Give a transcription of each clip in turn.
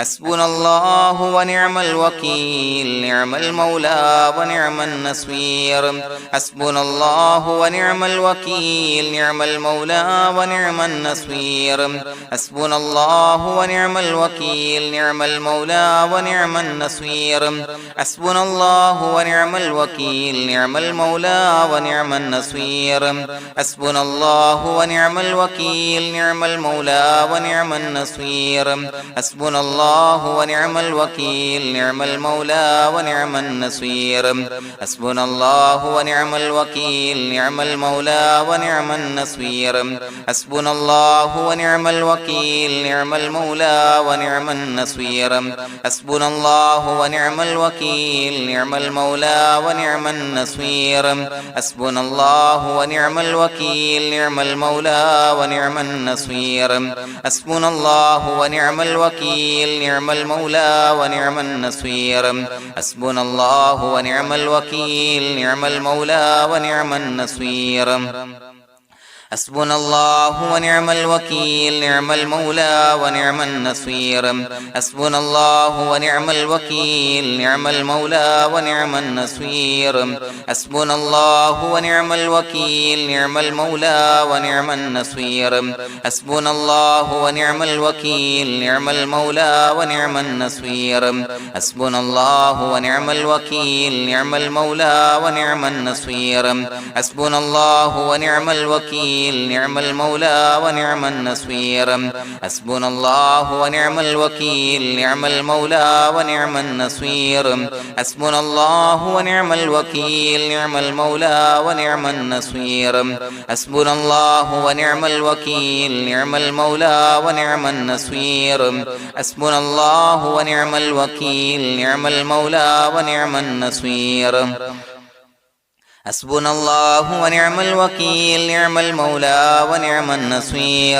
حسبنا الله ونعم الوكيل نعم المولى ونعم النصير حسبنا الله ونعم الوكيل نعم المولى ونعم النصير حسبنا الله ونعم الوكيل نعم المولى ونعم النصير حسبنا الله ونعم الوكيل نعم المولى ونعم النصير حسبنا الله ونعم الوكيل نعم المولى ونعم النصير حسبنا الله ونعم الوكيل نعم المولى ونعم النصير حسبنا الله ونعم الوكيل نعم المولى ونعم النصير حسبنا الله ونعم الوكيل نعم المولى ونعم النصير حسبنا الله ونعم الوكيل نعم المولى ونعم النصير حسبنا الله ونعم الوكيل نعم المولى ونعم النصير حسبنا الله ونعم الوكيل نعم المولى ونعم النصير حسبنا الله ونعم الوكيل نعم المولى ونعم النصير حسبنا الله ونعم الوكيل نعم المولى ونعم النصير حسبنا الله ونعم الوكيل نعم المولى ونعم النصير حسبنا الله ونعم الوكيل نعم المولى ونعم النصير حسبنا الله ونعم الوكيل نعم المولى ونعم النصير حسبنا الله ونعم الوكيل نعم المولى ونعم النصير حسبنا الله ونعم الوكيل نعم المولى ونعم النصير حسبنا الله ونعم الوكيل نعم المولى ونعم النصير حسبنا الله ونعم الوكيل نعم المولى ونعم النصير حسبنا الله ونعم الوكيل نعم المولى ونعم النصير حسبنا الله ونعم الوكيل نعم المولى ونعم النصير حسبنا الله ونعم الوكيل نعم المولى ونعم النصير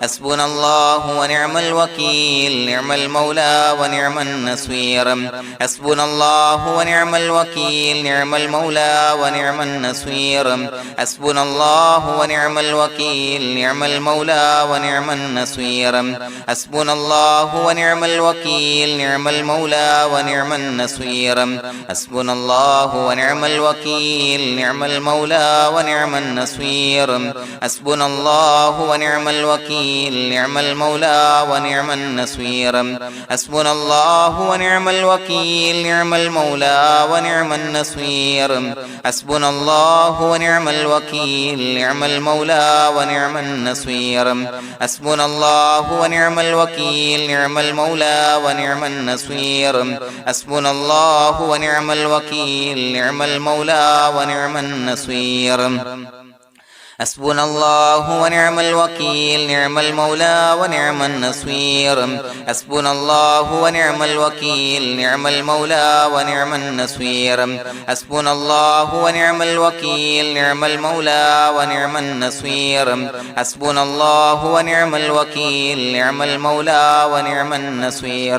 حسبنا الله ونعم الوكيل نعم المولى ونعم النصير حسبنا الله ونعم الوكيل نعم المولى ونعم النصير حسبنا الله ونعم الوكيل نعم المولى ونعم النصير حسبنا الله ونعم الوكيل نعم المولى ونعم النصير حسبنا الله ونعم الوكيل نعم المولى ونعم النصير حسبنا الله ونعم الوكيل نعم المولى ونعم النصير حسبنا الله ونعم الوكيل نعم المولى ونعم النصير حسبنا الله ونعم الوكيل نعم المولى ونعم النصير حسبنا الله ونعم الوكيل نعم المولى ونعم النصير حسبنا الله ونعم الوكيل نعم المولى ونعم النصير حسبنا الله ونعم الوكيل نعم المولى ونعم النصير حسبنا الله ونعم الوكيل نعم المولى ونعم النصير حسبنا الله ونعم الوكيل نعم المولى ونعم النصير حسبنا الله ونعم الوكيل نعم المولى ونعم النصير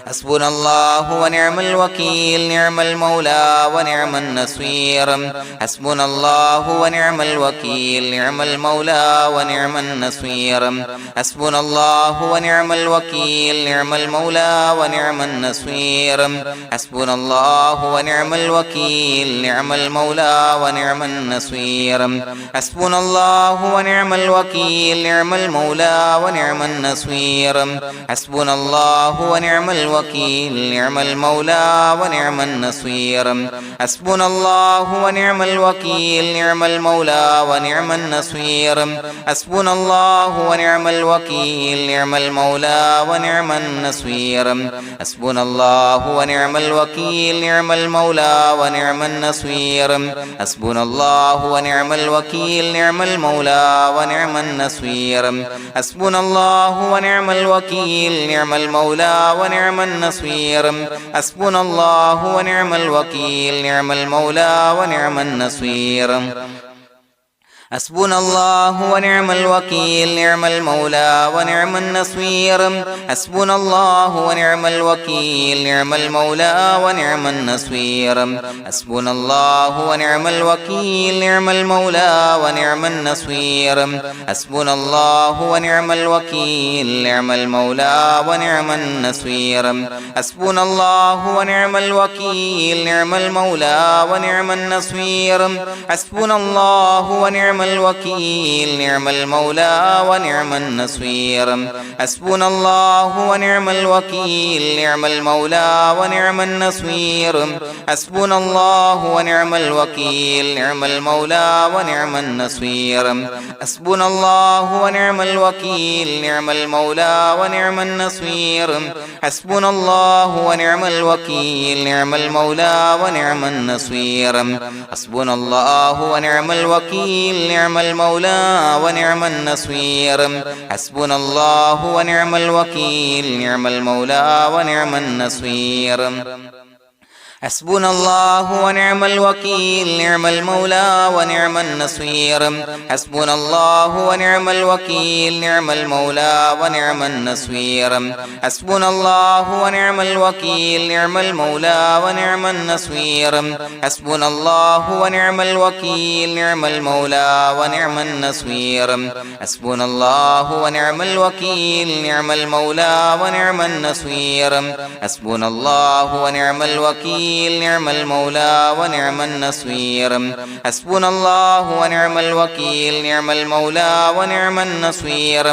حسبنا الله ونعم الوكيل نعم المولى ونعم النصير حسبنا الله ونعم الوكيل نعم المولى ونعم النصير حسبنا الله ونعم الوكيل نعم المولى ونعم النصير حسبنا الله ونعم الوكيل نعم المولى ونعم النصير حسبنا الله ونعم الوكيل نعم المولى ونعم النصير حسبنا الله ونعم الوكيل نعم المولى ونعم النصير حسبنا الله ونعم الوكيل نعم المولى ونعم النصير حسبنا الله ونعم الوكيل نعم المولى ونعم النصير حسبنا الله ونعم الوكيل نعم المولى ونعم النصير حسبنا الله ونعم الوكيل نعم المولى ونعم النصير حسبنا الله ونعم الوكيل نعم المولى ونعم النصير حسبنا الله ونعم الوكيل نعم المولى ونعم النصير حسبنا الله ونعم الوكيل نعم المولى ونعم النصير حسبنا الله ونعم الوكيل نعم المولى ونعم النصير حسبنا الله ونعم الوكيل نعم المولى ونعم النصير حسبنا الله ونعم الوكيل نعم المولى ونعم النصير حسبنا الله ونعم الوكيل نعم المولى ونعم النصير حسبنا الله ونعم الوكيل نعم المولى ونعم النصير حسبنا الله ونعم الوكيل نعم المولى ونعم النصير حسبنا الله ونعم الوكيل نعم المولى ونعم النصير حسبنا الله ونعم الوكيل نعم المولى ونعم النصير حسبنا الله ونعم الوكيل نعم المولى ونعم النصير حسبنا الله ونعم الوكيل نعم المولى ونعم النصير حسبنا الله ونعم الوكيل نعم المولى ونعم النصير حسبنا الله ونعم الوكيل نعم المولى ونعم النصير حسبنا الله ونعم الوكيل نعم المولى ونعم النصير حسبنا الله ونعم الوكيل نعم المولى ونعم النصير حسبنا الله ونعم الوكيل نعم المولى ونعم النصير حسبنا الله ونعم الوكيل نعم المولى ونعم النصير حسبنا الله ونعم الوكيل نعم المولى ونعم النصير حسبنا الله ونعم الوكيل نعم المولى ونعم النصير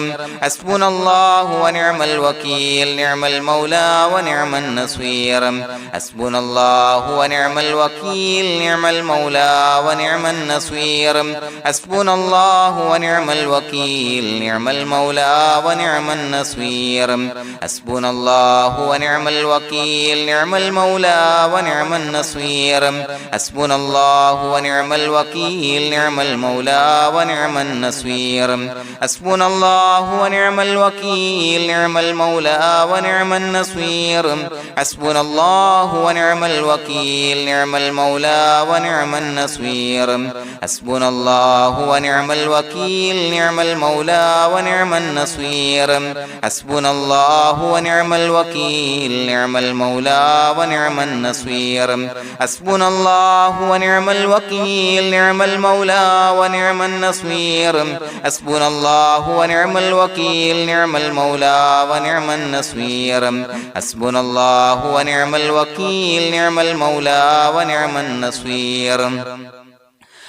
حسبنا الله ونعم الوكيل نعم المولى ونعم النصير حسبنا الله ونعم الوكيل نعم المولى ونعم النصير حسبنا الله ونعم الوكيل نعم المولى ونعم النصير حسبنا الله ونعم الوكيل نعم المولى ونعم النصير حسبنا الله ونعم الوكيل نعم المولى ونعم النصير حسبنا الله ونعم الوكيل نعم المولى ونعم النصير حسبنا الله ونعم الوكيل نعم المولى ونعم النصير حسبنا الله ونعم الوكيل نعم المولى ونعم النصير حسبنا الله ونعم الوكيل نعم المولى ونعم النصير حسبنا الله ونعم الوكيل نعم المولى ونعم النصير حسبنا الله ونعم الوكيل نعم المولى ونعم النصير حسبنا الله ونعم الوكيل نعم المولى ونعم النصير حسبنا الله ونعم الوكيل نعم المولى ونعم النصير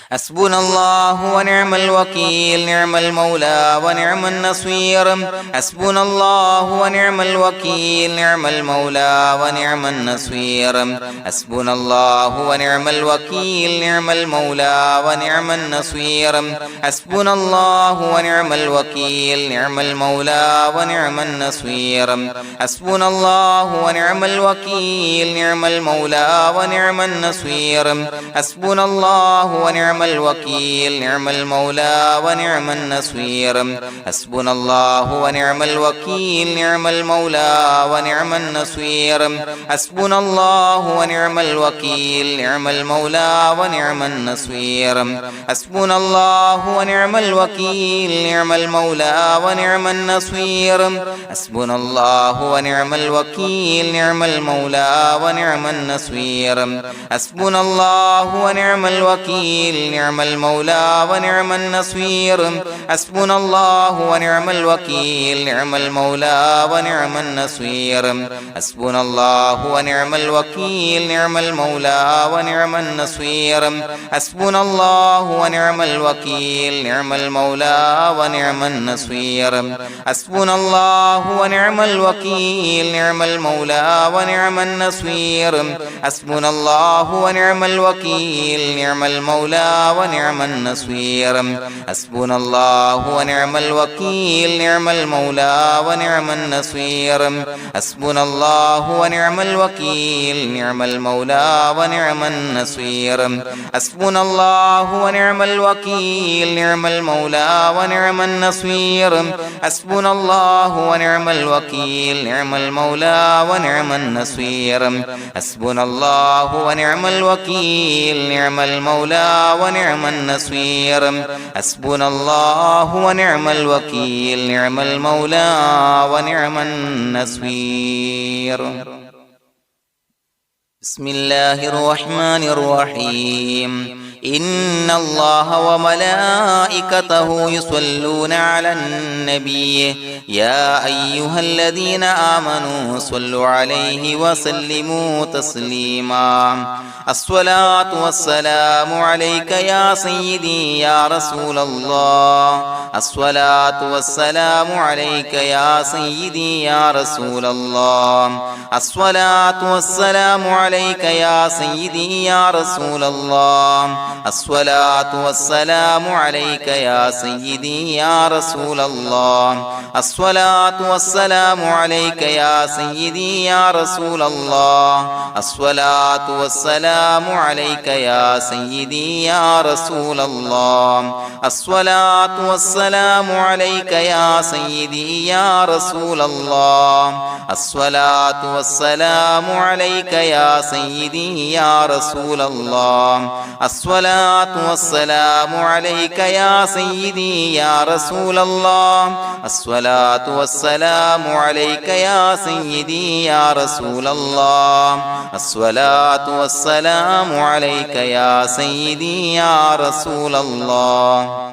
حسبنا الله ونعم الوكيل نعم المولى ونعم النصير حسبنا الله ونعم الوكيل نعم المولى ونعم النصير حسبنا الله ونعم الوكيل نعم المولى ونعم النصير حسبنا الله ونعم الوكيل نعم المولى ونعم النصير حسبنا الله ونعم الوكيل نعم المولى ونعم النصير حسبنا الله ونعم الوكيل نعم المولى ونعم النصير حسبنا الله ونعم الوكيل نعم المولى ونعم النصير حسبنا الله ونعم الوكيل نعم المولى ونعم النصير حسبنا الله ونعم الوكيل نعم المولى ونعم النصير حسبنا الله ونعم الوكيل نعم المولى ونعم النصير حسبنا الله ونعم الوكيل نعم المولى ونعم النصير حسبنا الله ونعم الوكيل نعم المولى ونعم النصير حسبنا الله ونعم الوكيل نعم المولى ونعم النصير حسبنا الله ونعم الوكيل نعم المولى ونعم النصير حسبنا الله ونعم الوكيل نعم المولى ونعم النصير حسبنا الله ونعم الوكيل نعم المولى ونعم النصير حسبنا الله ونعم الوكيل نعم المولى ونعم النصير حسبنا الله ونعم الوكيل نعم المولى ونعم النصير حسبنا الله ونعم الوكيل نعم المولى ونعم النصير حسبنا الله ونعم الوكيل نعم المولى ونعم النصير حسبنا الله ونعم الوكيل نعم المولى ونعم النصير بسم الله الرحمن الرحيم إن الله وملائكته يصلون على النبي يا أيها الذين آمنوا صلوا عليه وسلموا تسليما الصلاة والسلام عليك يا سيدي يا رسول الله الصلاة والسلام عليك يا سيدي يا رسول الله الصلاة والسلام عليك يا سيدي يا رسول الله الصلاة والسلام عليك يا سيدي يا رسول الله الصلاة والسلام عليك يا سيدي يا رسول الله الصلاة والسلام عليك يا سيدي يا رسول الله الصلاة والسلام عليك يا سيدي يا رسول الله الصلاة والسلام عليك يا سيدي يا رسول الله الصلاة والسلام عليك يا سيدي يا رسول الله الصلاة والسلام عليك يا سيدي يا رسول الله الصلاة والسلام عليك يا سيدي يا رسول الله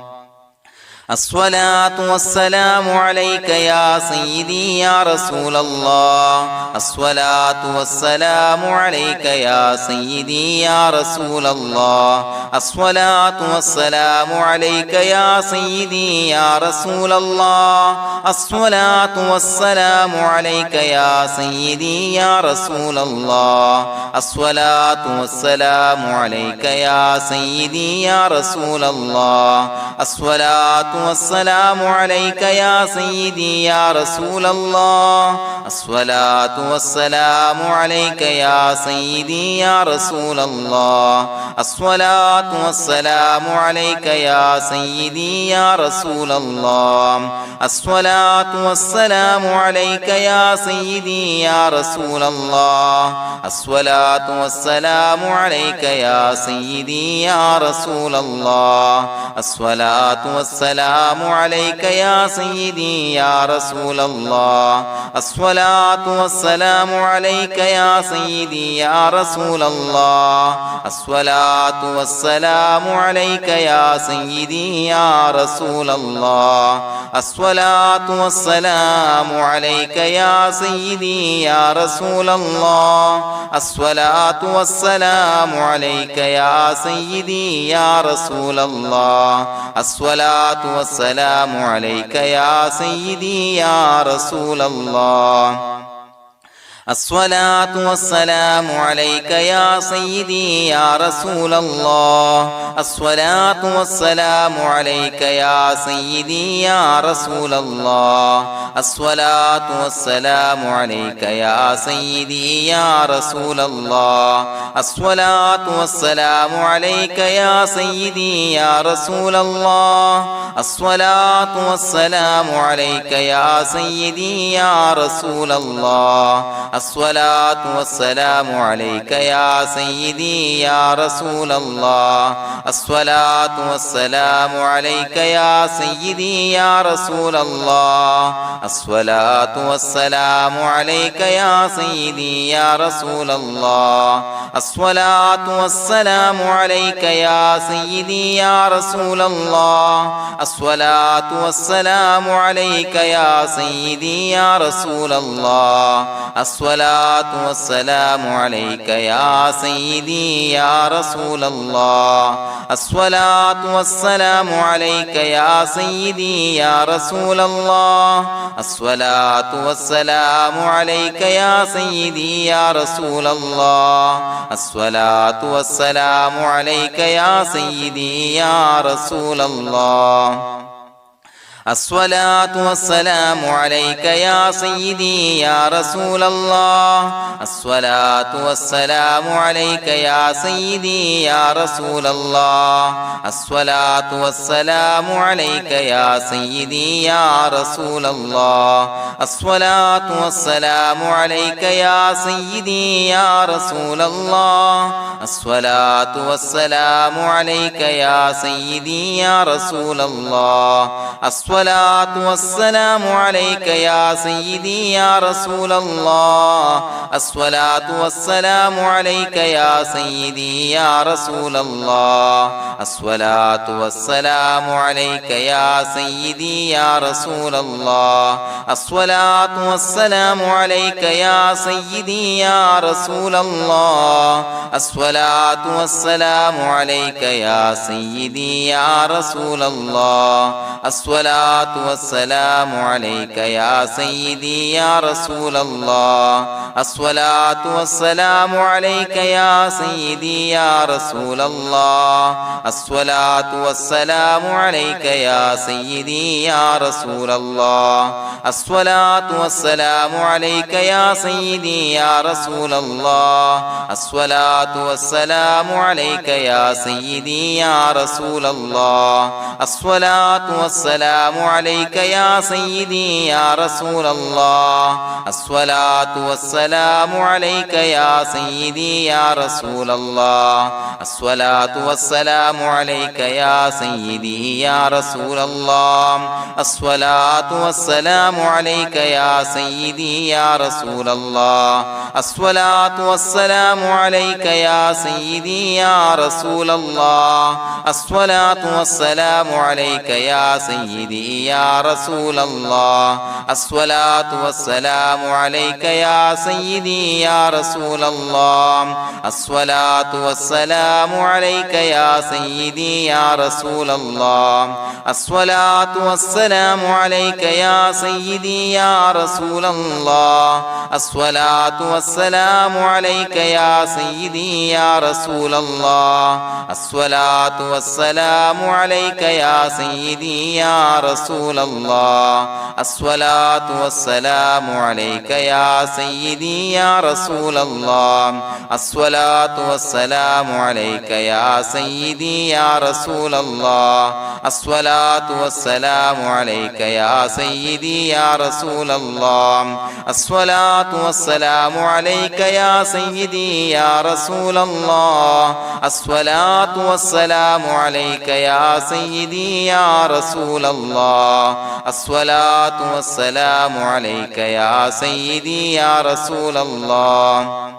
الصلاة والسلام عليك يا سيدي يا رسول الله الصلاة والسلام عليك يا سيدي يا رسول الله الصلاة والسلام عليك يا سيدي يا رسول الله الصلاة والسلام عليك يا سيدي يا رسول الله الصلاة والسلام عليك يا سيدي يا رسول الله الصلاة والسلام عليك يا سيدي يا رسول الله الصلاة والسلام عليك يا سيدي يا رسول الله الصلاة والسلام عليك يا سيدي يا رسول الله الصلاة والسلام عليك يا سيدي يا رسول الله الصلاة والسلام عليك يا سيدي يا رسول الله الصلاة والسلام عليك يا سيدي يا رسول الله الصلاة والسلام عليك يا سيدي يا رسول الله الصلاة والسلام عليك يا سيدي يا رسول الله الصلاة والسلام عليك يا سيدي يا رسول الله الصلاة والسلام عليك يا سيدي يا رسول الله الصلاة والسلام عليك يا سيدي يا رسول الله الصلاة والسلام عليك يا سيدي يا رسول الله الصلاة والسلام عليك يا سيدي يا رسول الله الصلاة والسلام عليك يا سيدي يا رسول الله الصلاة والسلام عليك يا سيدي يا رسول الله الصلاة والسلام عليك يا سيدي يا رسول الله الصلاة والسلام عليك يا سيدي يا رسول الله الصلاة والسلام عليك يا سيدي يا رسول الله الصلاة والسلام عليك يا سيدي يا رسول الله الصلاة والسلام عليك يا سيدي يا رسول الله الصلاة والسلام عليك يا سيدي يا رسول الله الصلاة والسلام عليك يا سيدي يا رسول الله الصلاة والسلام عليك يا سيدي يا رسول الله الصلاة والسلام عليك يا سيدي يا رسول الله الصلاة والسلام عليك يا سيدي يا رسول الله الصلاة والسلام عليك يا سيدي يا رسول الله الصلاة والسلام عليك يا سيدي يا رسول الله الصلاة والسلام عليك يا سيدي يا رسول الله الصلاة والسلام عليك يا سيدي يا رسول الله الصلاة والسلام عليك يا سيدي يا رسول الله الصلاة والسلام عليك يا سيدي يا رسول الله الصلاة والسلام عليك يا سيدي يا رسول الله الصلاة والسلام عليك يا سيدي يا رسول الله الصلاة والسلام عليك يا سيدي يا رسول الله الصلاة والسلام عليك يا سيدي يا رسول الله الصلاة والسلام عليك يا سيدي يا رسول الله الصلاة والسلام عليك يا سيدي يا رسول الله الصلاة والسلام عليك يا سيدي يا رسول الله الصلاة والسلام عليك يا سيدي يا رسول الله الصلاة والسلام عليك يا سيدي يا رسول الله الصلاة والسلام عليك يا سيدي يا رسول الله الصلاة والسلام عليك يا سيدي يا رسول الله الصلاة والسلام عليك يا سيدي يا رسول الله الصلاة والسلام عليك يا سيدي يا رسول الله الصلاة والسلام عليك يا سيدي يا رسول الله الصلاة والسلام عليك يا سيدي يا رسول الله الصلاة والسلام عليك يا سيدي يا رسول الله الصلاة والسلام عليك يا سيدي يا رسول الله الصلاة والسلام عليك يا سيدي يا رسول الله الصلاة والسلام عليك يا سيدي يا رسول الله الصلاة والسلام عليك يا سيدي يا رسول الله الصلاة والسلام عليك يا سيدي يا رسول الله الصلاة والسلام عليك يا سيدي يا رسول الله الصلاة والسلام عليك يا سيدي يا رسول الله الصلاة والسلام عليك يا سيدي يا رسول الله الصلاة والسلام عليك يا سيدي يا رسول الله الصلاة والسلام عليك يا سيدي يا رسول الله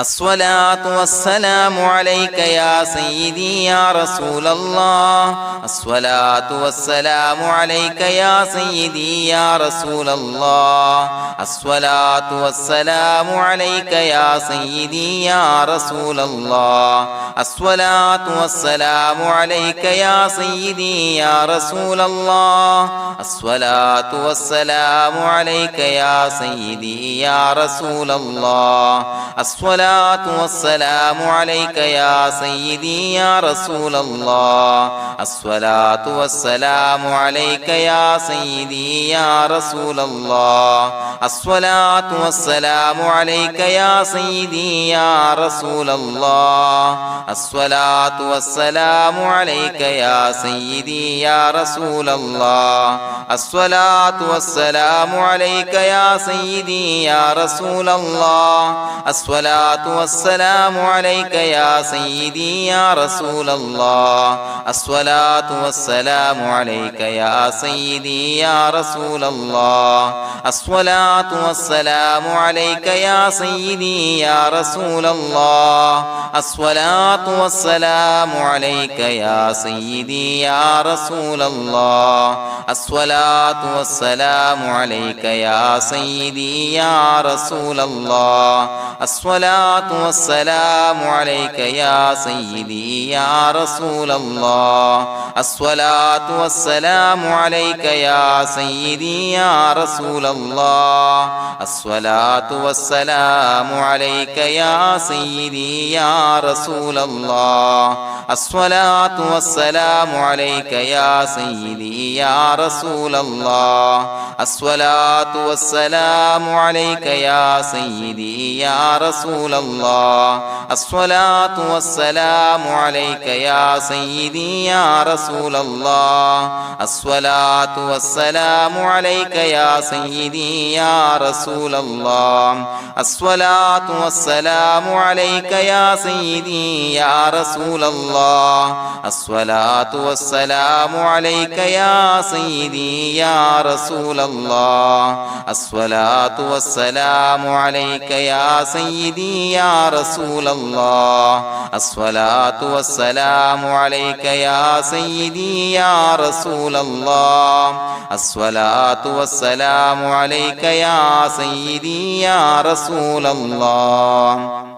الصلاة والسلام عليك يا سيدي يا رسول الله الصلاة والسلام عليك يا سيدي يا رسول الله الصلاة والسلام عليك يا سيدي يا رسول الله الصلاة والسلام عليك يا سيدي يا رسول الله الصلاة والسلام عليك يا سيدي يا رسول الله الصلاة والسلام عليك يا سيدي يا رسول الله الصلاة والسلام عليك يا سيدي يا رسول الله الصلاة والسلام عليك يا سيدي يا رسول الله الصلاة والسلام عليك يا سيدي يا رسول الله الصلاة والسلام عليك يا سيدي يا رسول الله الصلاة والسلام عليك يا سيدي يا رسول الله الصلاة والسلام عليك يا سيدي يا رسول الله الصلاة والسلام عليك يا سيدي يا رسول الله الصلاة والسلام عليك يا سيدي يا رسول الله الصلاة والسلام عليك يا سيدي يا رسول الله الصلاة الصلاة والسلام عليك يا سيدي يا رسول الله الصلاة والسلام عليك يا سيدي يا رسول الله الصلاة والسلام عليك يا سيدي يا رسول الله الصلاة والسلام عليك يا سيدي يا رسول الله الصلاة والسلام عليك يا سيدي يا رسول الله الصلاة والسلام عليك يا سيدي يا رسول الله الصلاة والسلام عليك يا سيدي يا رسول الله الصلاة والسلام عليك يا سيدي يا رسول الله الصلاة والسلام عليك يا سيدي يا رسول الله الصلاة والسلام عليك يا سيدي يا رسول الله الصلاة والسلام عليك يا سيدي يا رسول الله الصلاة والسلام عليك يا سيدي يا رسول الله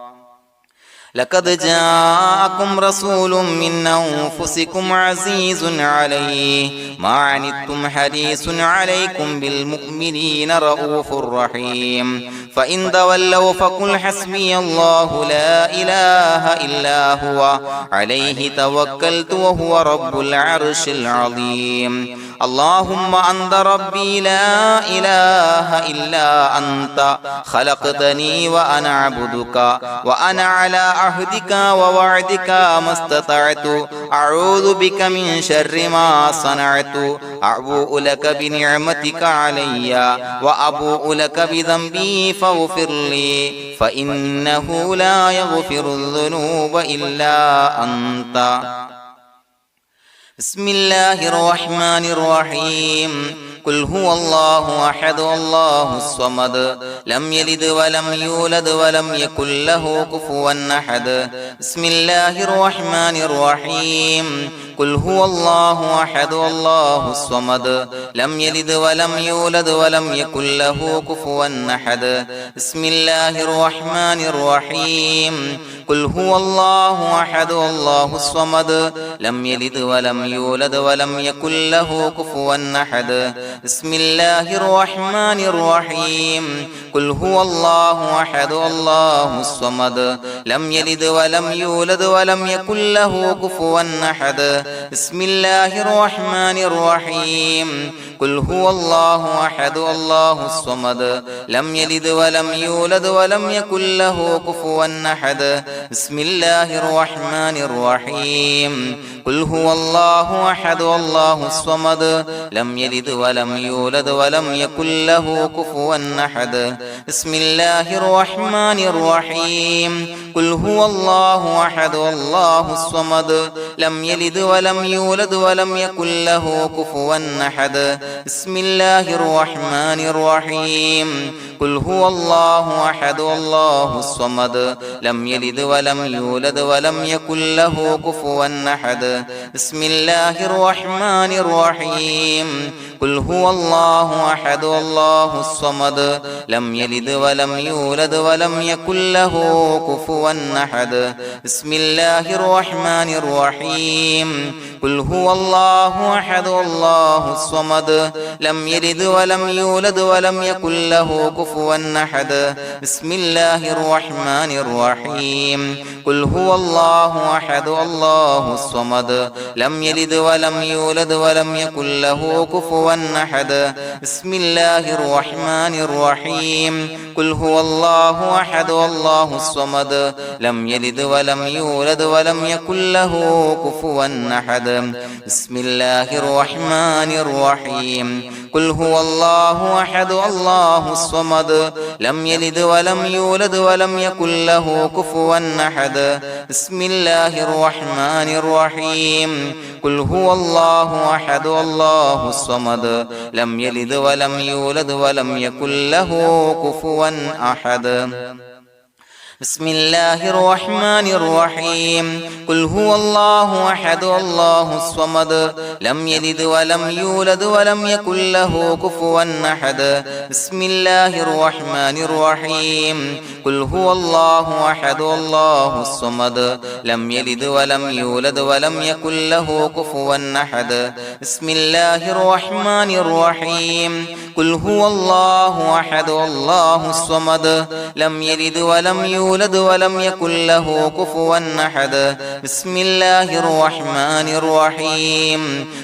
لقد جاءكم رسول من أنفسكم عزيز عليه ما عنتم حريص عليكم بالمؤمنين رؤوف رحيم فإن تولوا فقل حسبي الله لا إله إلا هو عليه توكلت وهو رب العرش العظيم اللهم أنت ربي لا إله إلا أنت خلقتني وأنا عبدك وأنا على عهدك ووعدك ما استطعت أعوذ بك من شر ما صنعت أبوء لك بنعمتك علي وأبوء لك بذنبي فاغفر لي فإنه لا يغفر الذنوب إلا أنت بسم الله الرحمن الرحيم قل هو الله أحد الله الصمد لم يلد ولم يولد ولم يكن له كفوا أحد بسم الله الرحمن الرحيم قل هو الله أحد الله الصمد لم يلد ولم يولد ولم يكن له كفوا أحد بسم الله الرحمن الرحيم قل هو الله أحد الله الصمد لم يلد ولم يولد ولم يكن له كفوا أحد بسم الله الرحمن الرحيم قل هو الله أحد الله الصمد لم يلد ولم يولد ولم يكن له كفوا أحد بسم الله الرحمن الرحيم قل هو الله أحد الله الصمد لم يلد ولم يولد ولم يكن له كفوا أحد بسم الله الرحمن الرحيم قل هو الله أحد الله الصمد لم يلد ولم يولد ولم يكن له كفوا أحد بسم الله الرحمن الرحيم قل هو الله أحد الله الصمد لم يلد ولم يولد ولم يكن له كفوا أحد بسم الله الرحمن الرحيم قل هو الله أحد الله الصمد لم يلد ولم يولد ولم يكن له كفوا أحد بسم الله الرحمن الرحيم قل هو الله أحد الله الصمد لم يلد ولم يولد ولم يكن له كفوا أحد بسم الله الرحمن الرحيم قل هو الله أحد الله الصمد لم يلد ولم يولد ولم يكن له كفوا أحد بسم الله الرحمن الرحيم قل هو الله أحد الله الصمد لم يلد ولم يولد ولم يكن له كفوا أحد بسم الله الرحمن الرحيم قل هو الله أحد الله الصمد لم يلد ولم يولد ولم يكن له كفوا أحد بسم الله الرحمن الرحيم قل هو الله أحد الله الصمد لم يلد ولم يولد ولم يكن له كفوا أحد بسم الله الرحمن الرحيم قل هو الله أحد الله الصمد لم يلد ولم يولد ولم يكن له كفوا أحد بسم الله الرحمن الرحيم قل هو الله أحد الله الصمد لم يلد ولم يولد ولم يكن له كفوا أحد بسم الله الرحمن الرحيم قل هو الله أحد الله الصمد لم يلد ولم يولد ولم يكن له كفوا أحد بسم الله الرحمن الرحيم قل هو الله أحد الله الصمد لم يلد ولم يولد ولم يكن له كفوا أحد بسم الله الرحمن الرحيم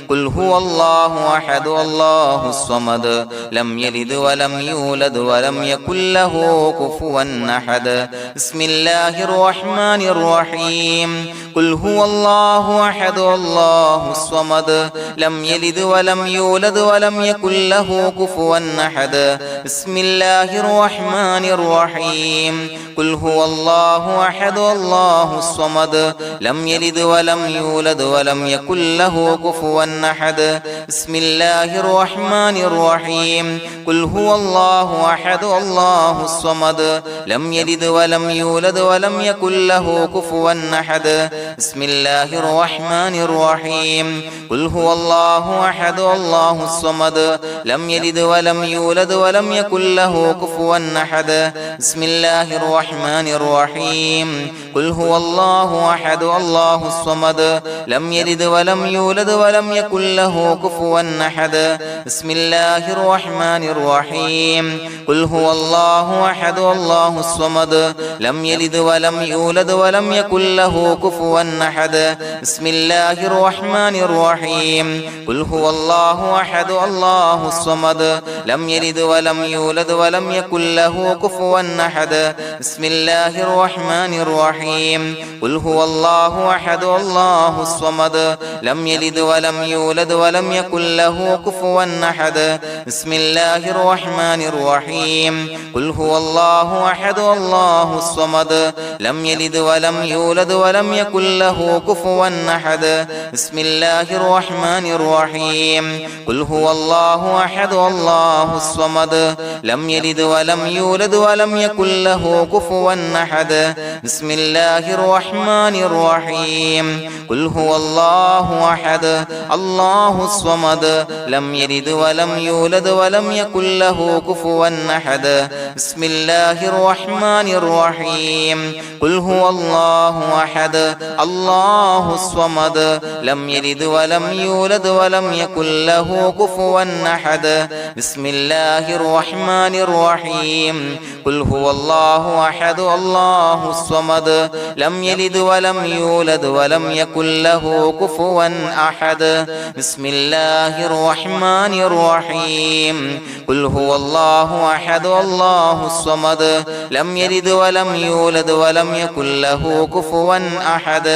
قل هو الله أحد الله الصمد لم يلد ولم يولد ولم يكن له كفوا أحد بسم الله الرحمن الرحيم قل هو الله أحد الله الصمد لم يلد ولم يولد ولم يكن له كفوا أحد بسم الله الرحمن الرحيم قل هو الله أحد الله الصمد لم يلد ولم يولد ولم يكن له كفوا أحد بسم الله الرحمن الرحيم قل هو الله أحد الله الصمد لم يلد ولم يولد ولم يكن له كفوا أحد بسم الله الرحمن الرحيم قل هو الله أحد الله الصمد لم يلد ولم يولد ولم يكن له كفوا أحد بسم الله الرحمن الرحيم قل هو الله أحد الله الصمد لم يلد ولم يولد ولم يكن له كفوا أحد بسم الله الرحمن الرحيم قل هو الله أحد الله الصمد لم يلد ولم يولد ولم يكن له كفوا أحد بسم الله الرحمن الرحيم قل هو الله أحد الله الصمد لم يلد ولم يولد ولم يكن له كفوا أحد بسم الله الرحمن الرحيم قل هو الله أحد الله الصمد لم يلد ولم يولد ولم يكن له كفوا أحد بسم الله الرحمن الرحيم قل هو الله أحد الله الصمد لم يلد ولم يولد ولم يكن له كفوا أحد بسم الله الرحمن الرحيم قل هو الله أحد الله الصمد لم يلد ولم يولد ولم يكن له كفوا أحد بسم الله الرحمن الرحيم قل هو الله أحد الله الصمد لم يلد ولم يولد ولم يكن له كفوا أحد بسم الله الرحمن الرحيم قل هو الله أحد الله الصمد لم يلد ولم يولد ولم يكن له كفوا أحد بسم الله الرحمن الرحيم قل هو الله أحد الله الصمد لم يلد ولم يولد ولم يكن له كفوا أحد بسم الله الرحمن الرحيم قل هو الله أحد الله الصمد لم يلد ولم يولد ولم يكن له كفوا أحد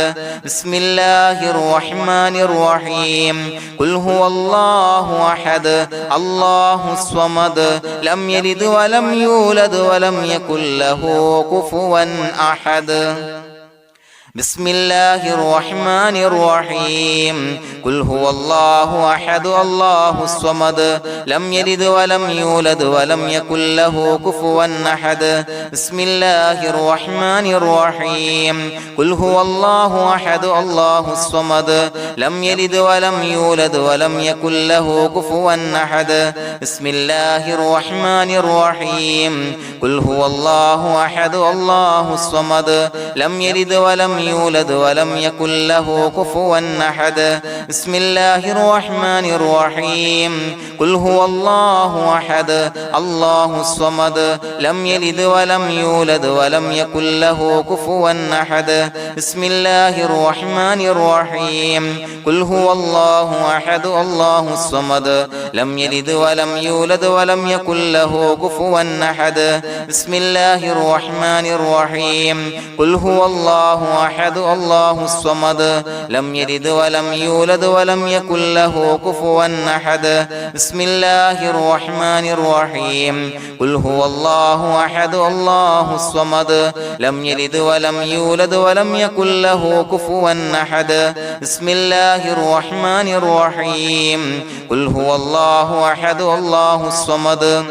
بسم الله الرحمن الرحيم قل هو الله أحد الله الصمد لم يلد ولم يولد ولم يكن له كفوا أحد بسم الله الرحمن الرحيم قل هو الله أحد الله الصمد لم يلد ولم يولد ولم يكن له كفوا أحد بسم الله الرحمن الرحيم قل هو الله أحد الله الصمد لم يلد ولم يولد ولم يكن له كفوا أحد بسم الله الرحمن الرحيم قل هو الله أحد الله الصمد لم يلد ولم يولد ولم يكن له كفوا أحد بسم الله الرحمن الرحيم قل هو الله أحد الله الصمد لم يلد ولم يولد ولم يكن له كفوا أحد بسم الله الرحمن الرحيم قل هو الله أحد الله الصمد لم يلد ولم يولد ولم يكن له كفوا أحد بسم الله الرحمن الرحيم قل هو الله أحد الله الصمد لم يلد ولم يولد ولم يكن له كفوا أحد بسم الله الرحمن الرحيم قل هو الله أحد الله الصمد لم يلد ولم يولد ولم يكن له كفوا أحد بسم الله الرحمن الرحيم قل هو الله أحد الله الصمد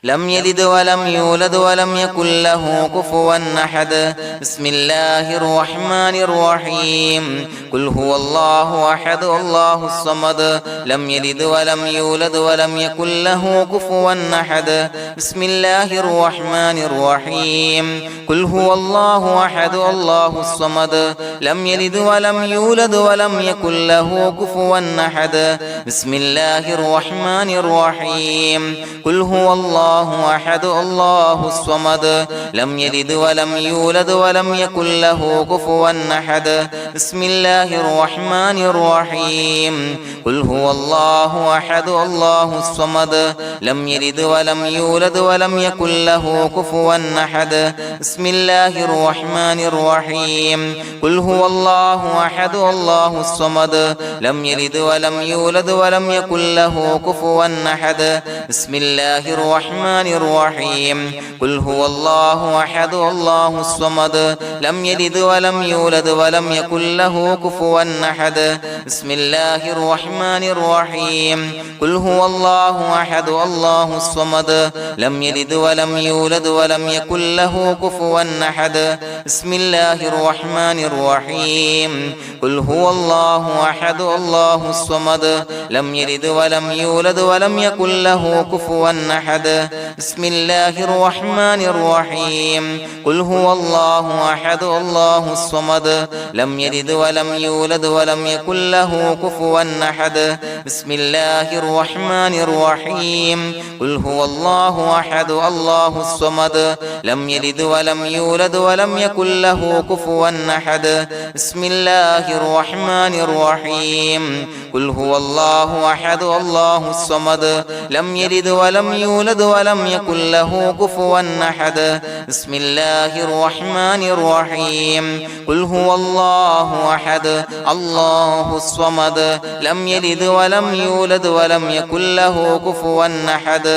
لم يلد ولم يولد ولم يكن له كفوا أحد بسم الله الرحمن الرحيم قل هو الله أحد الله الصمد لم يلد ولم يولد ولم يكن له كفوا أحد بسم الله الرحمن الرحيم قل هو الله أحد الله الصمد لم يلد ولم يولد ولم يكن له كفوا أحد بسم الله الرحمن الرحيم قل هو الله أحد الله الصمد لم يلد ولم يولد ولم يكن له كفوا أحد بسم الله الرحمن الرحيم قل هو الله أحد الله الصمد لم يلد ولم يولد ولم يكن له كفوا أحد بسم الله الرحمن الرحيم قل هو الله أحد الله الصمد لم يلد ولم يولد ولم يكن له كفوا أحد بسم الله الرحمن الرحيم قل هو الله أحد الله الصمد لم يلد ولم يولد ولم يكن له كفوا أحد بسم الله الرحمن الرحيم قل هو الله أحد الله الصمد لم يلد ولم يولد ولم يكن له كفوا أحد بسم الله الرحمن الرحيم قل هو الله أحد الله الصمد لم يلد ولم يولد ولم يكن له كفوا أحد بسم الله الرحمن الرحيم قل هو الله أحد الله الصمد لم يلد ولم يولد ولم يكن له كفوا أحد بسم الله الرحمن الرحيم قل هو الله أحد الله الصمد لم يلد ولم يولد ولم يكن له كفوا أحد بسم الله الرحمن الرحيم قل هو الله أحد الله الصمد لم يلد ولم يولد ولم يكن له كفوا أحد بسم الله الرحمن الرحيم قل هو الله أحد الله الصمد لم يلد ولم يولد ولم يكن له كفوا أحد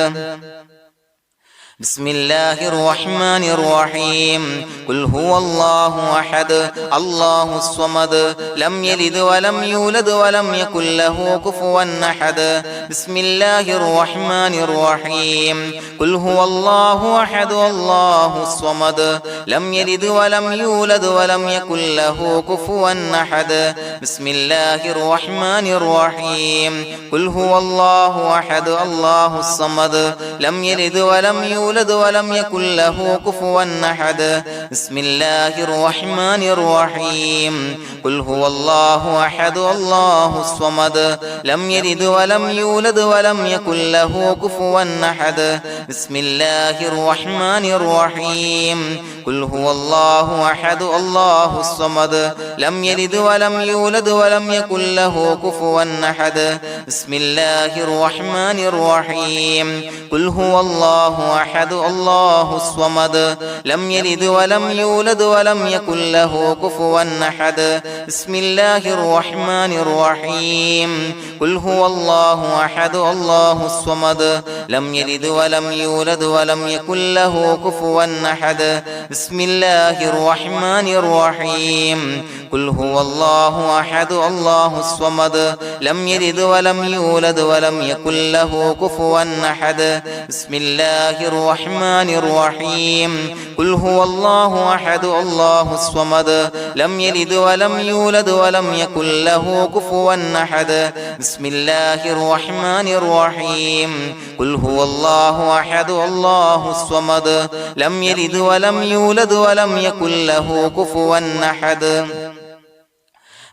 بسم الله الرحمن الرحيم قل هو الله أحد الله الصمد لم يلد ولم يولد ولم يكن له كفوا أحد بسم الله الرحمن الرحيم قل هو الله أحد الله الصمد لم يلد ولم يولد ولم يكن له كفوا أحد بسم الله الرحمن الرحيم قل هو الله أحد الله الصمد لم يلد ولم يولد ولم يكن له كفوا أحد بسم الله الرحمن الرحيم قل هو الله أحد الله الصمد لم يلد ولم يولد ولم يكن له كفوا أحد بسم الله الرحمن الرحيم قل هو الله أحد الله الصمد لم يلد ولم يولد ولم يكن له كفوا أحد بسم الله الرحمن الرحيم قل هو الله أحد الله الصمد لم يلد ولم يولد ولم يكن له كفوا أحد بسم الله الرحمن الرحيم قل هو الله أحد الله الصمد لم يلد ولم يولد ولم يكن له كفوا أحد بسم الله الرحمن الرحيم قل هو الله أحد الله الصمد لم يلد ولم يولد ولم يكن له كفوا أحد بسم الله الرحمن الرحيم قل هو الله أحد الله الصمد لم يلد ولم يولد ولم يكن له كفوا أحد بسم الله الرحمن الرحيم قل هو الله أحد الله الصمد لم يلد ولم يولد ولم يكن له كفوا أحد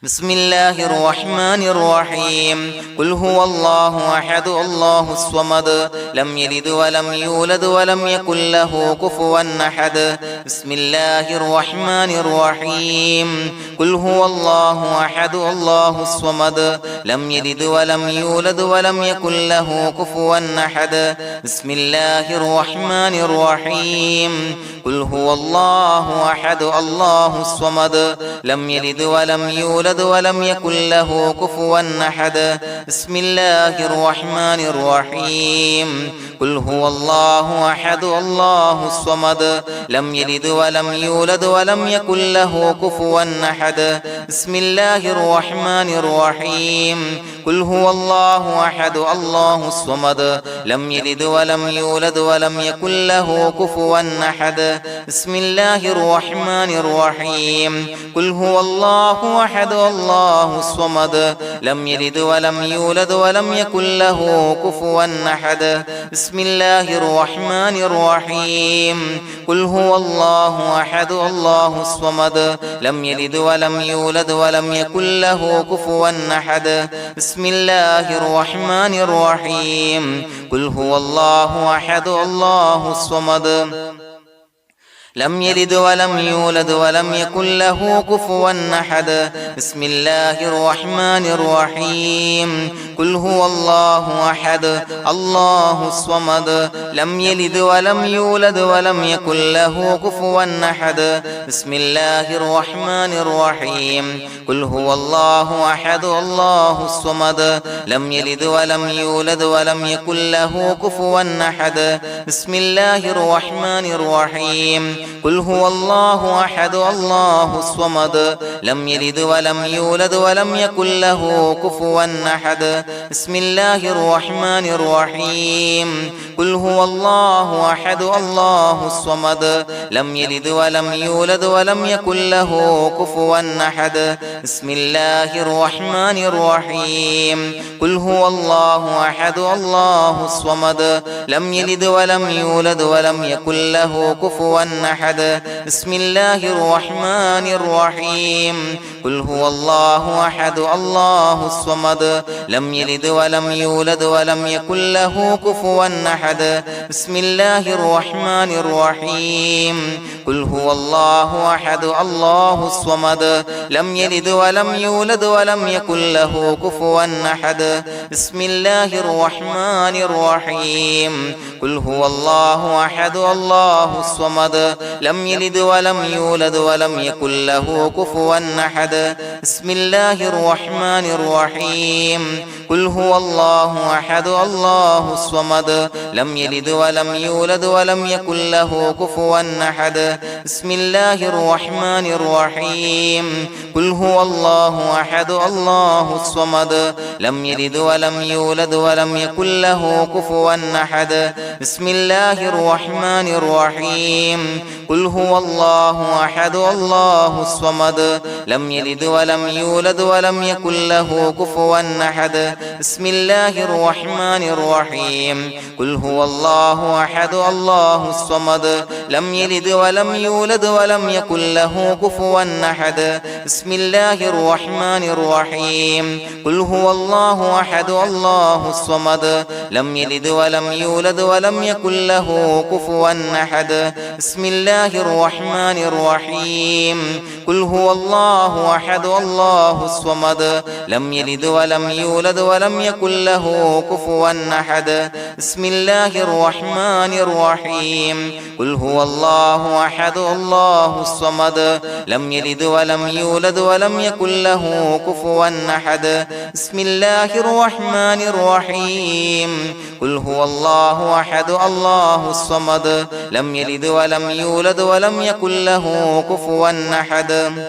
بسم الله الرحمن الرحيم قل هو الله أحد الله الصمد لم يلد ولم يولد ولم يكن له كفوا أحد بسم الله الرحمن الرحيم قل هو الله أحد الله الصمد لم يلد ولم يولد ولم يكن له كفوا أحد بسم الله الرحمن الرحيم قل هو الله أحد الله الصمد لم يلد ولم يولد يولد ولم يكن له كفوا أحد بسم الله الرحمن الرحيم قل هو الله أحد الله الصمد لم يلد ولم يولد ولم يكن له كفوا أحد بسم الله الرحمن الرحيم قل هو الله أحد الله الصمد لم يلد ولم يولد ولم يكن له كفوا أحد بسم الله الرحمن الرحيم قل هو الله أحد الله الصمد لم يلد ولم يولد ولم يكن له كفوا أحد بسم الله الرحمن الرحيم قل هو الله أحد الله الصمد لم يلد ولم يولد ولم يكن له كفوا أحد بسم الله الرحمن الرحيم قل هو الله أحد الله الصمد لم يلد ولم يولد ولم يكن له كفوا أحد بسم الله الرحمن الرحيم قل هو الله أحد الله الصمد لم يلد ولم يولد ولم يكن له كفوا أحد بسم الله الرحمن الرحيم قل هو الله أحد الله الصمد لم يلد ولم يولد ولم يكن له كفوا أحد بسم الله الرحمن الرحيم قل هو الله أحد الله الصمد لم يلد ولم يولد ولم يكن له كفوا أحد بسم الله الرحمن الرحيم قل هو الله أحد الله الصمد لم يلد ولم يولد ولم يكن له كفوا أحد بسم الله الرحمن الرحيم قل هو الله أحد الله الصمد لم يلد ولم يولد ولم يكن له كفوا أحد بسم الله الرحمن الرحيم قل هو الله أحد الله الصمد لم يلد ولم يولد ولم يكن له كفوا أحد بسم الله الرحمن الرحيم قل هو الله أحد الله الصمد لم يلد ولم يولد ولم يكن له كفوا أحد بسم الله الرحمن الرحيم قل هو الله أحد الله الصمد لم يلد ولم يولد ولم يكن له كفوا أحد بسم الله الرحمن الرحيم قل هو الله أحد الله الصمد لم يلد ولم يولد ولم يكن له كفوا أحد بسم الله الرحمن الرحيم قل هو الله أحد الله الصمد لم يلد ولم يولد ولم يكن له كفوا أحد بسم الله الرحمن الرحيم قل هو الله أحد الله الصمد لم يلد ولم يولد ولم يكن له كفوا أحد بسم الله الرحمن الرحيم قل هو الله أحد الله الصمد لم يلد ولم يولد ولم يكن له كفوا أحد بسم الله الرحمن الرحيم قل هو الله أحد الله الصمد لم يلد ولم يولد ولم يكن له كفوا أحد بسم الله الرحمن الرحيم قل هو الله أحد الله الصمد لم يلد ولم يولد ولم يكن له كفوا أحد بسم الله الرحمن الرحيم قل هو الله أحد الله الصمد لم يلد ولم يولد ولم يكن له كفوا أحد بسم الله الرحمن الرحيم قل هو الله أحد الله الصمد لم يلد ولم يولد ولم يكن له كفوا أحد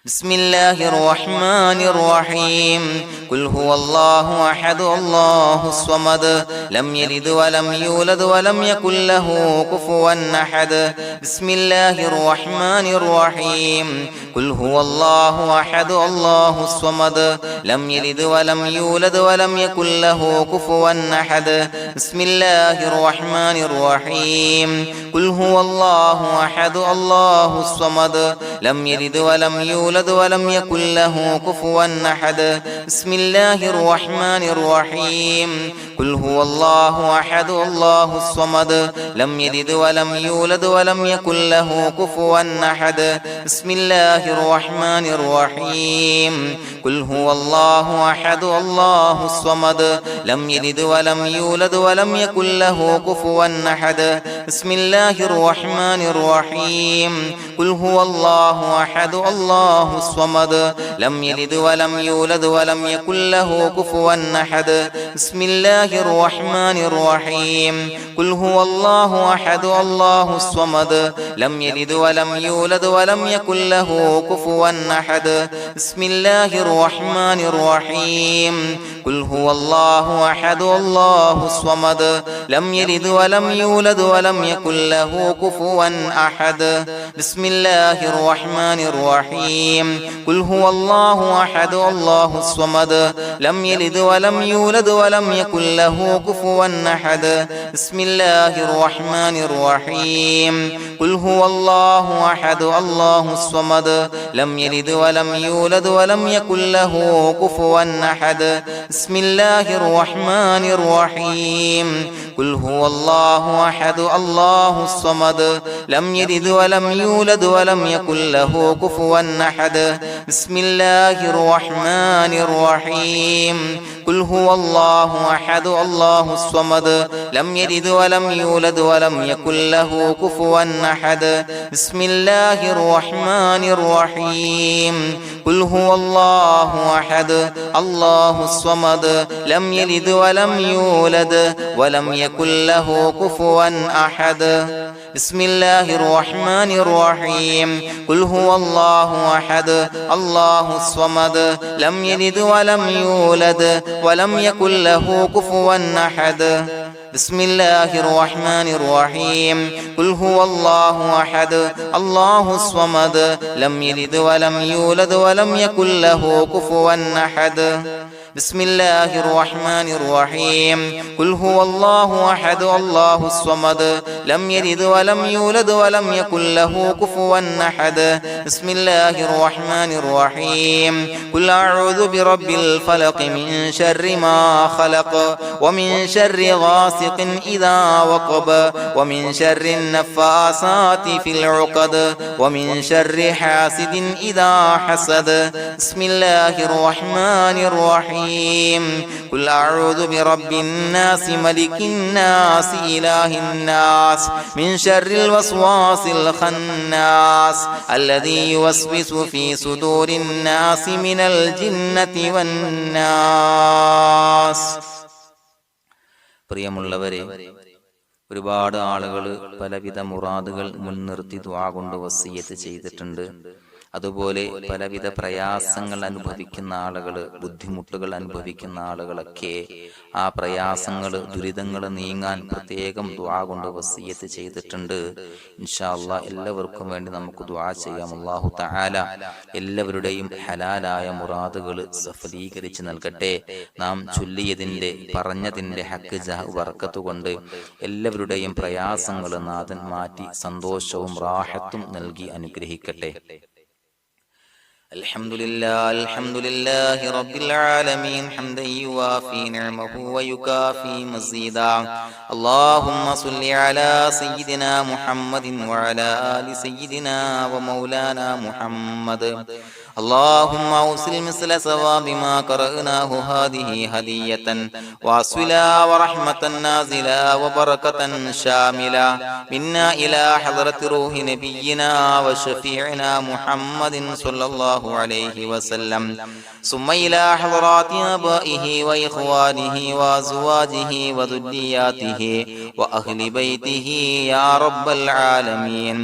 بسم الله الرحمن الرحيم قل هو الله أحد الله الصمد لم يلد ولم يولد ولم يكن له كفوا أحد بسم الله الرحمن الرحيم قل هو الله أحد الله الصمد لم يلد ولم يولد ولم يكن له كفوا أحد بسم الله الرحمن الرحيم قل هو الله أحد الله الصمد لم يلد ولم يولد ولم يكن له كفوا أحد بسم الله الرحمن الرحيم قل هو الله أحد الله الصمد لم يلد ولم يولد ولم يكن له كفوا أحد بسم الله الرحمن الرحيم قل هو الله أحد الله الصمد لم يلد ولم يولد ولم يكن له كفوا أحد بسم الله الرحمن الرحيم قل هو الله الله أحد الله الصمد لم يلد ولم يولد ولم يكن له كفوا أحد بسم الله الرحمن الرحيم قل هو الله أحد الله الصمد لم يلد ولم يولد ولم يكن له كفوا أحد بسم الله الرحمن الرحيم قل هو الله أحد الله الصمد لم يلد ولم يولد ولم يكن له كفوا أحد بسم الله الرحمن الرحيم قل هو الله أحد الله الصمد لم يلد ولم يولد ولم يكن له كفوا أحد بسم الله الرحمن الرحيم قل هو الله أحد الله الصمد لم يلد ولم يولد ولم يكن له كفوا أحد بسم الله الرحمن الرحيم قل هو الله أحد الله الصمد لم يلد ولم يولد ولم يكن له كفوا أحد بسم الله الرحمن الرحيم قل هو الله أحد الله الصمد لم يلد ولم يولد ولم يكن له كفوا أحد بسم الله الرحمن الرحيم قل هو الله أحد الله الصمد لم يلد ولم يولد ولم يكن له كفوا أحد بسم الله الرحمن الرحيم قل هو الله أحد الله الصمد لم يلد ولم يولد ولم يكن له كفوا أحد بسم الله الرحمن الرحيم قل هو الله أحد الله الصمد لم يلد ولم يولد ولم يكن له كفوا أحد بسم الله الرحمن الرحيم قل هو الله أحد الله الصمد لم يلد ولم يولد ولم يكن له كفوا أحد بسم الله الرحمن الرحيم قل أعوذ برب الفلق من شر ما خلق ومن شر غاسق إذا وقب ومن شر النفاثات في العقد ومن شر حاسد إذا حسد بسم الله الرحمن الرحيم قل أعوذ برب الناس ملك الناس إله الناس من شر الوسواس الخناس الذي يوسوس في صدور الناس من الجنة والناس. പ്രിയമുള്ളവരെ, ഒരുപാട് ആളുകൾ പലവിധ മുറാദുകൾ മുൻനിർത്തി ദുആ കൊണ്ട് വസിയ്യത്ത് ചെയ്തിട്ടുണ്ട്. അതുപോലെ പലവിധ പ്രയാസങ്ങൾ അനുഭവിക്കുന്ന ആളുകൾ, ബുദ്ധിമുട്ടുകൾ അനുഭവിക്കുന്ന ആളുകളൊക്കെ ആ പ്രയാസങ്ങൾ, ദുരിതങ്ങൾ നീങ്ങാൻ പ്രത്യേകം ദുആ കൊണ്ട് വസിയ്യത്ത് ചെയ്തിട്ടുണ്ട്. ഇൻഷാ അല്ലാഹ് എല്ലാവർക്കും വേണ്ടി നമുക്ക് ദുആ ചെയ്യാം. അല്ലാഹു തആല എല്ലാവരുടെയും ഹലാലായ മുറാദുകൾ സഫലീകരിച്ച് നൽകട്ടെ. നാം ചൊല്ലിയതിന്റെ, പറഞ്ഞതിന്റെ ഹക്ക് ജാഹ് ബർക്കത്ത് കൊണ്ട് എല്ലാവരുടെയും പ്രയാസങ്ങൾ നാഥൻ മാറ്റി സന്തോഷവും റാഹത്തും നൽകി അനുഗ്രഹിക്കട്ടെ. الحمد لله رب العالمين حمدا يوافي نعمه ويكافي مزيدا. اللهم صل على سيدنا محمد وعلى آل سيدنا ومولانا محمد. اللهم أوصل مثل ثواب ما قرأناه هذه هدية واصلا ورحمة نازلا وبركة شاملة منا إلى حضرة روح نبينا وشفيعنا محمد صلى الله عليه وسلم، ثم إلى حضرات آبائه وإخوانه وأزواجه وذرياته وأهل بيته يا رب العالمين،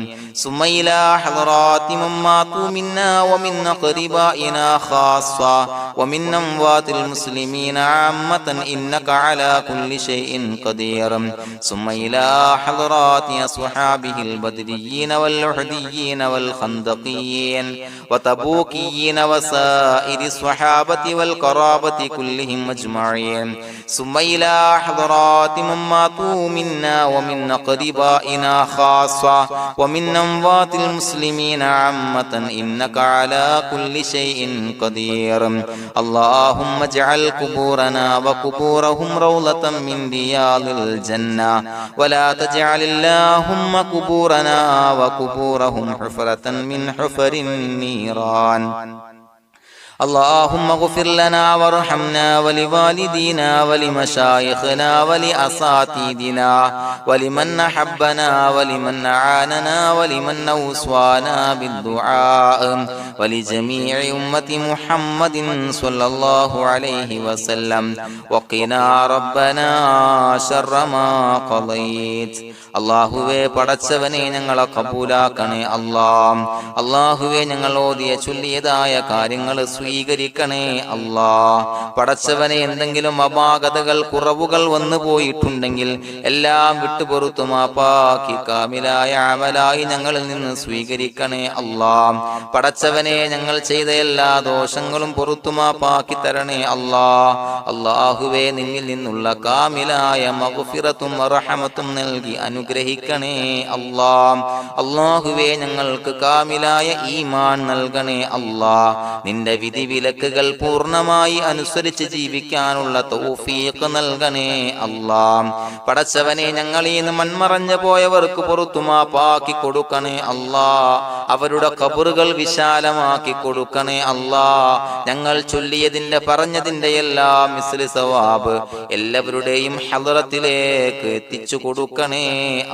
ثم إلى حضرات من ماتوا منا ومن أقربائنا خاصة ومن أموات المسلمين عامة إنك على كل شيء قدير، ثم إلى حضرات أصحابه البدريين والأحديين والخندقيين وتبوكيين وسائر الصحابة والقرابة كلهم أجمعين، ثم إلى حضرات من ماتوا منا ومن أقربائنا خاصة ومن أموات المسلمين عامة إنك على كل شيء قدير. اللهم اجعل قبورنا وقبورهم روضة من رياض الجنة، ولا تجعل اللهم قبورنا وقبورهم حفرة من حفر النيران. اللهم اغفر لنا وارحمنا ولوالدينا ولمشايخنا ولأساتذتنا ولمن أحبنا ولمن أعاننا ولمن أوصانا بالدعاء ولجميع أمة محمد صلى الله عليه وسلم وقنا ربنا شر ما قضيت. അള്ളാഹുവേ പടച്ചവനെ ഞങ്ങളെ കബൂലാക്കണേ അല്ലാഹ്. അള്ളാഹുവേ ഞങ്ങൾ ഓതിയ ചൊല്ലിയതായ കാര്യങ്ങൾ സ്വീകരിക്കണേ അല്ലാഹ്. പടച്ചവനെ എന്തെങ്കിലും അപാകതകൾ കുറവുകൾ വന്നു പോയിട്ടുണ്ടെങ്കിൽ എല്ലാം വിട്ടുപൊറുത്തു മാപ്പാക്കി കാമിലായ അമലായി ഞങ്ങളിൽ നിന്ന് സ്വീകരിക്കണേ അല്ലാഹ്. പടച്ചവനെ ഞങ്ങൾ ചെയ്ത എല്ലാ ദോഷങ്ങളും പൊറുത്തു മാപ്പാക്കി തരണേ അല്ലാഹ്. അള്ളാഹുവേ നിന്നിൽ നിന്നുള്ള കാമിലായ മഗ്ഫിറത്തും റഹമത്തും നൽകി അനുഗ്രഹിക്കണേ അല്ലാഹ്. അല്ലാഹുവേ ഞങ്ങൾക്ക് കാമിലായ ഈമാൻ നൽകണേ അല്ലാഹ്. നിന്റെ വിധി വിലക്കുകൾ പൂർണ്ണമായി അനുസരിച്ച് ജീവിക്കാനുള്ള തൗഫീഖ് നൽകണേ അല്ലാഹ്. പടച്ചവനെ ഞങ്ങളിൽ നിന്ന് മൺമറഞ്ഞു പോയവർക്ക് പുറത്തു മാപ്പാക്കി കൊടുക്കണേ അല്ലാഹ്. അവരുടെ ഖബറുകൾ വിശാലമാക്കി കൊടുക്കണേ അല്ലാഹ്. ഞങ്ങൾ ചൊല്ലിയതിന്റെ പറഞ്ഞതിന്റെ എല്ലാം മിസ്ലി സവാബ് എല്ലാവരുടെയും ഹളറത്തിലേക്ക് എത്തിച്ചു കൊടുക്കണേ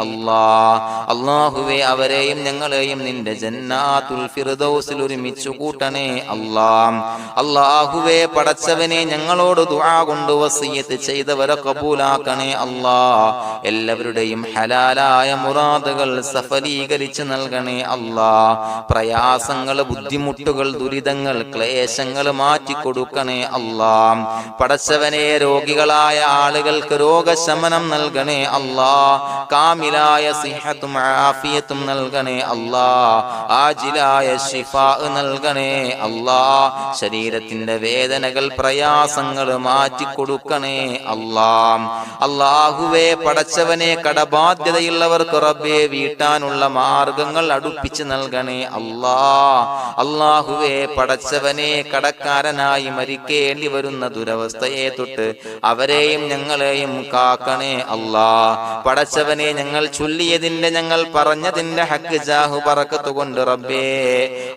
അല്ലാഹ്. അല്ലാഹുവേ അവരെയും ഞങ്ങളെയും നിന്റെ ജന്നാത്തുൽ ഫിർദൗസിൽ ഒരുമിച്ചു കൂട്ടണേ അല്ലാഹ്. അല്ലാഹുവേ പടച്ചവനെ ഞങ്ങളോട് ദുആ കൊണ്ട് വസിയത്ത് ചെയ്തവരെ കബൂലാക്കണേ അല്ലാഹ്. എല്ലാവരുടെയും ഹലാലായ മുറാദുകൾ സഫലീകരിച്ച് നൽകണേ അല്ലാഹ്. പ്രയാസങ്ങൾ, ബുദ്ധിമുട്ടുകൾ, ദുരിതങ്ങൾ, ക്ലേശങ്ങൾ മാറ്റിക്കൊടുക്കണേ അല്ലാഹ്. പടച്ചവനെ രോഗികളായ ആളുകൾക്ക് രോഗശമനം നൽകണേ അല്ലാഹ്. കാമിലായ സിഹത്തും ആഫിയത്തും നൽകണേ അല്ലാഹ്. ആജിലായ ശിഫാ നൽകണേ അല്ലാഹ്. ശരീരത്തിന്റെ വേദനകൾ, പ്രയാസങ്ങൾ മാറ്റിക്കൊടുക്കണേ അല്ലാഹ്. അല്ലാഹുവേ പടച്ചവനെ കടബാധ്യതയുള്ളവർക്ക് റബ്ബേ വീട്ടാനുള്ള മാർഗങ്ങൾ അടുപ്പിച്ച് നൽകണേ അല്ലാഹ്. അല്ലാഹുവേ പടച്ചവനെ കടക്കാരനായി മരിക്കേണ്ടി വരുന്ന ദുരവസ്ഥയെ തൊട്ട് അവരെയും ഞങ്ങളെയും കാക്കണേ അല്ലാഹ്. പടച്ചവനെ ഞങ്ങൾ ചൊല്ലിയതിന്റെ, ഞങ്ങൾ പറഞ്ഞതിന്റെ ഹക്ക് ജാഹു ബറക്കത്ത് കൊണ്ട് റബ്ബേ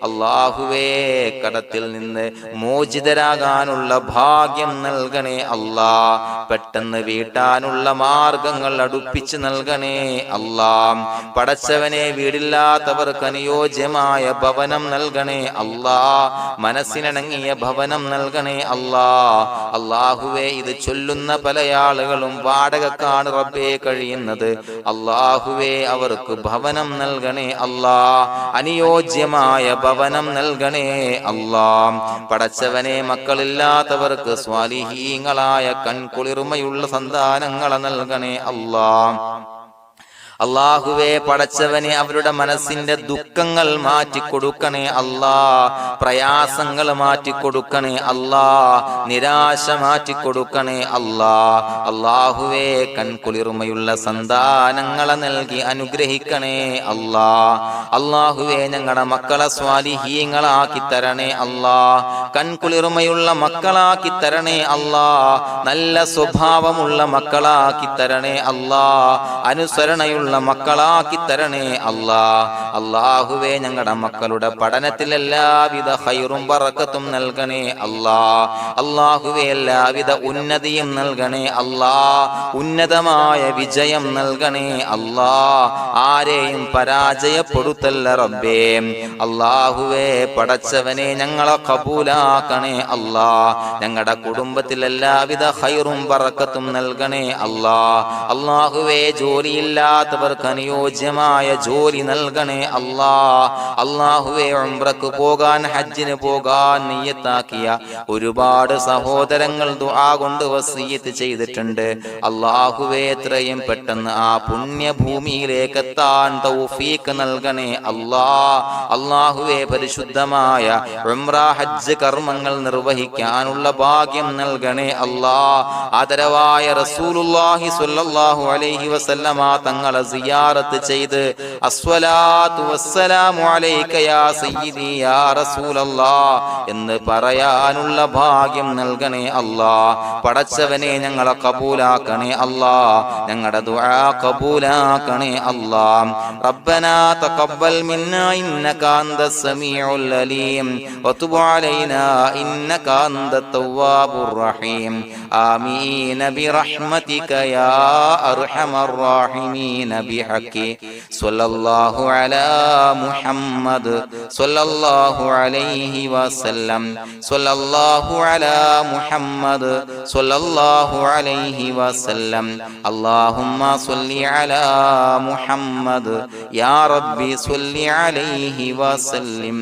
അല്ലാഹുവേ കടത്തിൽ നിന്ന് മോചിതരാകാനുള്ള ഭാഗ്യം നൽകണേ അല്ലാഹ്. പെട്ടെന്ന് വീട്ടാനുള്ള മാർഗങ്ങൾ അടുപ്പിച്ച് നൽകണേ അല്ലാഹ്. പടച്ചവനെ വീടില്ലാത്തവർക്ക് അനുയോജ്യമായ ഭവനം നൽകണേ അല്ലാഹ്. മനസ്സിനിണങ്ങിയ ഭവനം നൽകണേ അല്ലാഹ്. അല്ലാഹുവേ ഇത് ചൊല്ലുന്ന പല ആളുകളും വാടകക്കാണ് റബ്ബേ കഴിയുന്നത്. അല്ലാഹുവേ അവർക്ക് ഭവനം നൽകണേ അല്ലാഹ്. അനുയോജ്യമായ ഭവനം നൽകണേ അല്ലാഹ്. പടച്ചവനെ മക്കളില്ലാത്തവർക്ക് സ്വാലിഹീങ്ങളായ കൺകുളിർമയുള്ള സന്താനങ്ങളെ നൽകണേ അല്ലാഹ്. അല്ലാഹുവേ പടച്ചവനെ അവരുടെ മനസ്സിന്റെ ദുഃഖങ്ങൾ മാറ്റിക്കൊടുക്കണേ അല്ലാഹ്. പ്രയാസങ്ങൾ മാറ്റിക്കൊടുക്കണേ അല്ലാഹ്. നിരാശ മാറ്റിക്കൊടുക്കണേ അല്ലാഹ്. അല്ലാഹുവേ കൺകുളിർമയുള്ള സന്താനങ്ങളെ നൽകി അനുഗ്രഹിക്കണേ അല്ലാഹ്. അല്ലാഹുവേ ഞങ്ങളുടെ മക്കളെ സ്വാലിഹീങ്ങളാക്കി തരണേ അല്ലാഹ്. കൺകുളിർമയുള്ള മക്കളാക്കി തരണേ അല്ലാഹ്. നല്ല സ്വഭാവമുള്ള മക്കളാക്കി തരണേ അല്ലാഹ്. അനുസരണയുള്ള മക്കളാക്കി തരണേ അല്ലാഹ്. അല്ലാഹുവേ ഞങ്ങളുടെ മക്കളുടെ പഠനത്തിൽ എല്ലാവിധ ഖൈറും ബറക്കത്തും നൽകണേ അല്ലാഹ്. അല്ലാഹുവേ എല്ലാവിധ ഉന്നതിയും നൽകണേ അല്ലാഹ്. ഉന്നതമായ വിജയം നൽകണേ അല്ലാഹ്. ആരെയും പരാജയപ്പെടുത്തല്ല റബ്ബേ. അല്ലാഹുവേ പടച്ചവനെ ഞങ്ങളെ കബൂലാക്കണേ അല്ലാഹ്. ഞങ്ങളുടെ കുടുംബത്തിൽ എല്ലാവിധ ഖൈറും ബറക്കത്തും നൽകണേ അല്ലാഹ്. അല്ലാഹുവേ ജോലിയില്ലാത്ത അനുയോജ്യമായ ജോലി നൽകണേ അല്ലാഹ്. അല്ലാഹുവേ ഉംറക്ക് പോകാൻ, ഹജ്ജിന് പോകാൻ നിയ്യത്താക്കിയ ഒരുപാട് സഹോദരങ്ങൾ ദുആ കൊണ്ട് വസിയത്ത് ചെയ്തിട്ടുണ്ട്. അല്ലാഹുവേ എത്രയും പെട്ടെന്ന് ആ പുണ്യഭൂമിയിലേക്ക് എത്താൻ തൗഫീഖ് നൽകണേ അല്ലാഹ്. അല്ലാഹുവേ പരിശുദ്ധമായ ഉംറ ഹജ്ജ് കർമ്മങ്ങൾ നിർവഹിക്കാനുള്ള ഭാഗ്യം നൽകണേ അല്ലാഹ്. ആദരവായ റസൂലുള്ളാഹി സ്വല്ലല്ലാഹു അലൈഹി വസല്ലമ തങ്ങളെ സിയാറത്ത് ചെയ്ത് അസ്സലാത്തു വസ്സലാമു അലൈക യാ സയ്യിദി യാ റസൂലല്ലാഹ് എന്ന് പറയാനുള്ള ഭാഗ്യം നൽകണേ അല്ലാഹ്. പടച്ചവനെ ഞങ്ങളെ കബൂലാക്കണേ അല്ലാഹ്, ഞങ്ങളുടെ ദുആ കബൂലാക്കണേ അല്ലാഹ്. റബ്ബനാ തഖബ്ബൽ മിന്നാ ഇന്നക അന്തസ് സമീഉൽ അലീം വതുബ് അലൈനാ ഇന്നക അന്തത് തവ്വാബുർ റഹീം. ആമീൻ ബിറഹ്മതിക യാ അർഹമർ റഹീമീൻ ബിഹഖി സ്വല്ലല്ലാഹു അലാ മുഹമ്മദ് സ്വല്ലല്ലാഹു അലൈഹി വസല്ലം സ്വല്ലല്ലാഹു അലാ മുഹമ്മദ് സ്വല്ലല്ലാഹു അലൈഹി വസല്ലം. അല്ലാഹുമ്മ സ്വല്ലി അലാ മുഹമ്മദ് യാ റബ്ബി സ്വല്ലി അലൈഹി വസല്ലം.